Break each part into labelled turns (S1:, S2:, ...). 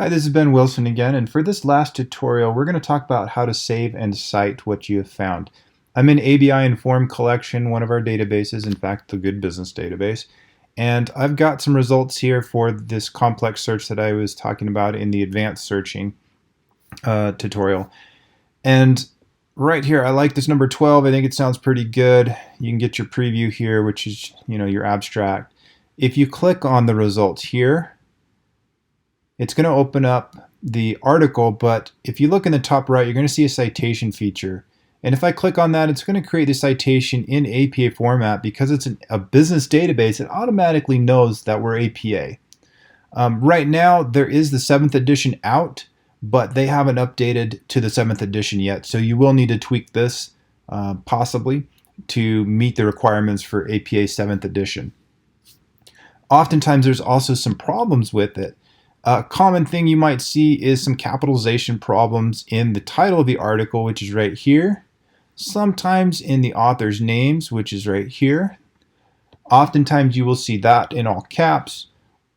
S1: Hi, this is Ben Wilson again, and for this last tutorial, we're going to talk about how to save and cite what you have found. I'm in ABI Informed Collection, one of our databases, in fact, the Good Business database, and I've got some results here for this complex search that I was talking about in the advanced searching tutorial. And right here, I like this number 12. I think it sounds pretty good. You can get your preview here, which is, your abstract. If you click on the results here, it's going to open up the article, but if you look in the top right, you're going to see a citation feature. And if I click on that, it's going to create the citation in APA format. Because it's a business database, it automatically knows that we're APA. Right now, there is the 7th edition out, but they haven't updated to the 7th edition yet. So you will need to tweak this possibly to meet the requirements for APA 7th edition. Oftentimes, there's also some problems with it. A common thing you might see is some capitalization problems in the title of the article, which is right here. Sometimes in the author's names, which is right here. Oftentimes you will see that in all caps,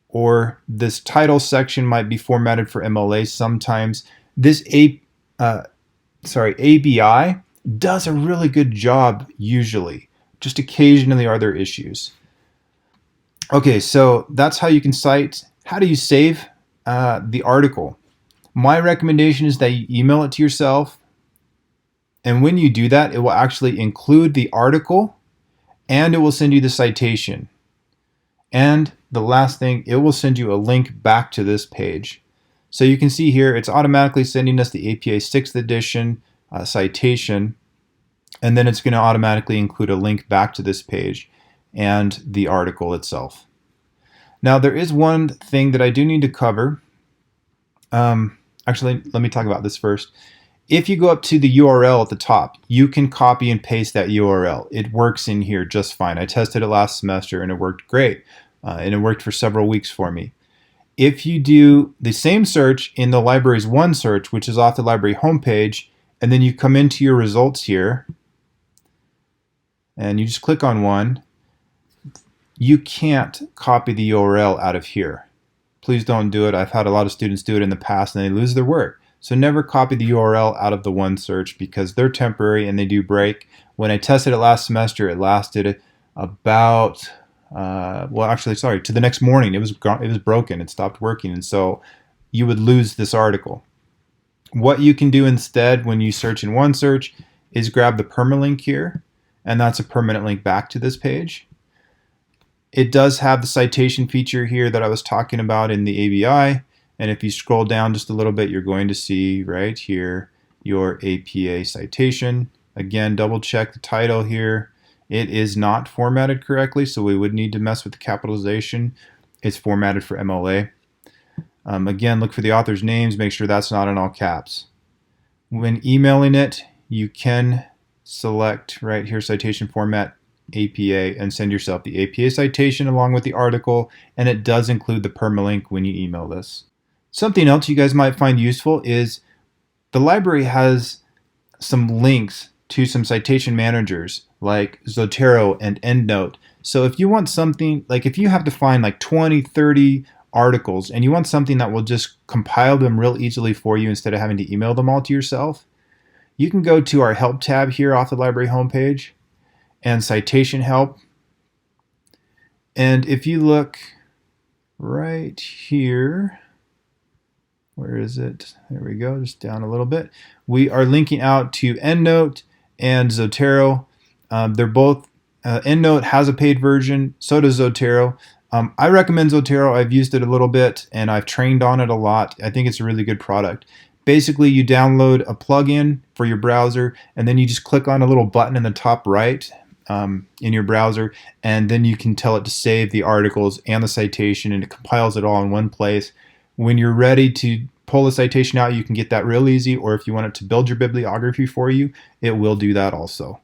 S1: or this title section might be formatted for MLA sometimes. This ABI does a really good job usually. Just occasionally are there issues. Okay, so that's how you can cite. How do you save the article? My recommendation is that you email it to yourself, and when you do that, it will actually include the article and it will send you the citation. And the last thing, it will send you a link back to this page. So you can see here, it's automatically sending us the APA 6th edition citation, and then it's going to automatically include a link back to this page and the article itself. Now, there is one thing that I do need to cover. Actually, let me talk about this first. If you go up to the URL at the top, you can copy and paste that URL. It works in here just fine. I tested it last semester and it worked great. And it worked for several weeks for me. If you do the same search in the Libraries 1 search, which is off the library homepage, and then you come into your results here, and you just click on one, you can't copy the URL out of here. Please don't do it. I've had a lot of students do it in the past and they lose their work. So never copy the URL out of the one search because they're temporary and they do break. When I tested it last semester, it lasted about, to the next morning. It was broken. It stopped working. And so you would lose this article. What you can do instead when you search in one search is grab the permalink here, and that's a permanent link back to this page. It does have the citation feature here that I was talking about in the ABI, and if you scroll down just a little bit, you're going to see right here your APA citation. Again, double check the title here. It is not formatted correctly, so we would need to mess with the capitalization. It's formatted for MLA. Again, look for the author's names, make sure that's not in all caps. When emailing it, you can select right here, citation format, APA, and send yourself the APA citation along with the article, and it does include the permalink when you email this. Something else you guys might find useful is the library has some links to some citation managers like Zotero and EndNote. So if you want something, like if you have to find like 20, 30 articles and you want something that will just compile them real easily for you instead of having to email them all to yourself, you can go to our help tab here off the library homepage and citation help. And if you look right here, where is it? There we go, just down a little bit. We are linking out to EndNote and Zotero. They're both, EndNote has a paid version, so does Zotero. I recommend Zotero. I've used it a little bit and I've trained on it a lot. I think it's a really good product. Basically, you download a plugin for your browser and then you just click on a little button in the top right in your browser, and then you can tell it to save the articles and the citation, and it compiles it all in one place. When you're ready to pull a citation out, you can get that real easy, or if you want it to build your bibliography for you, it will do that also.